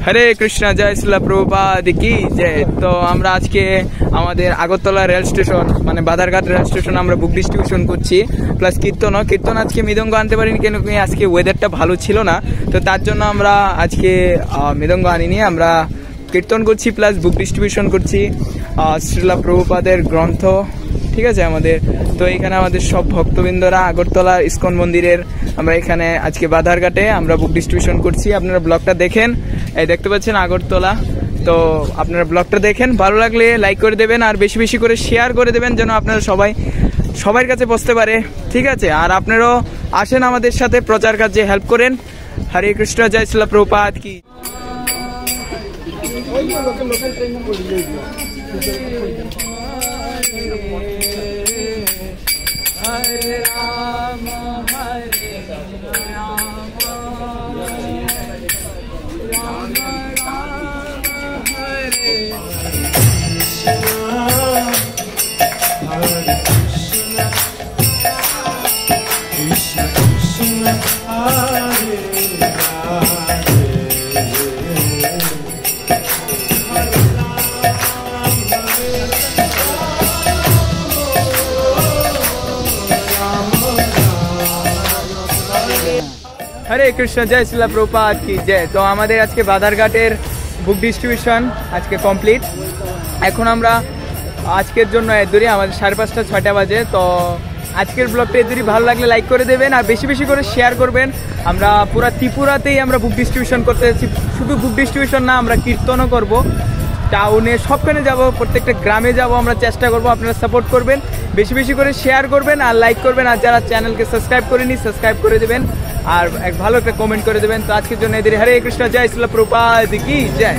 হরে কৃষ্ণ, জয় শ্রীলা প্রভুপাদ কি জয়। তো আমরা আজকে আমাদের আগরতলা রেল স্টেশন মানে বাধারঘাট রেল স্টেশন আমরা বুক ডিস্ট্রিবিউশন করছি, প্লাস কীর্তন আজকে মৃদঙ্গ আনতে পারিনি কেন কি আজকে ওয়েদারটা ভালো ছিল না, তো তার জন্য আমরা আজকে মৃদঙ্গ আনিনি, আমরা কীর্তন করছি প্লাস বুক ডিস্ট্রিবিউশন করছি শ্রীলা প্রভুপাদের গ্রন্থ, ঠিক আছে আমাদের। তো এখানে আমাদের সব ভক্তবৃন্দরা আগরতলা ইস্কন মন্দিরের আমরা এখানে আজকে বাধারঘাটে আমরা বুক ডিস্ট্রিবিউশন করছি। আপনারা ব্লগটা দেখেন, এই দেখতে পাচ্ছেন আগরতলা। তো আপনারা ব্লগটা দেখেন, ভালো লাগলে লাইক করে দেবেন আর বেশি বেশি করে শেয়ার করে দেবেন যেন আপনারা সবার কাছে পৌঁছতে পারে, ঠিক আছে। আর আপনারাও আসেন আমাদের সাথে প্রচার কাজে হেল্প করেন। হরে কৃষ্ণ, জয় শ্রীলা প্রভুপাদ কি। হরে রাম হরে রাম রাম রাম হরে কৃষ্ণ কৃষ্ণ হরে হরে কৃষ্ণ, জয় শ্রীলা প্রভুপাদ কি জয়। তো আমাদের আজকে বাধারঘাটের বুক ডিস্ট্রিবিউশন আজকে কমপ্লিট। এখন আমরা আজকের জন্য এদুরি আমাদের 5:30 6টা বাজে। তো আজকের ব্লগটা এদুরি ভালো লাগলে লাইক করে দেবেন আর বেশি বেশি করে শেয়ার করবেন। আমরা পুরো ত্রিপুরাতেই আমরা বুক ডিস্ট্রিবিউশন করতে যাচ্ছি, শুধু বুক ডিস্ট্রিবিউশন না, আমরা কীর্তনও করব, টাউনে সবখানে যাব, প্রত্যেকটা গ্রামে যাব, আমরা চেষ্টা করব। আপনারা সাপোর্ট করবেন, বেশি বেশি করে শেয়ার করবেন আর লাইক করবেন, আর যারা চ্যানেলকে সাবস্ক্রাইব করেনি সাবস্ক্রাইব করে দেবেন আর ভালো একটা কমেন্ট করে দেবেন। তো আজকের জন্য এদের হরে কৃষ্ণ, জয় শ্রীলা প্রভুপাদ কি জয়।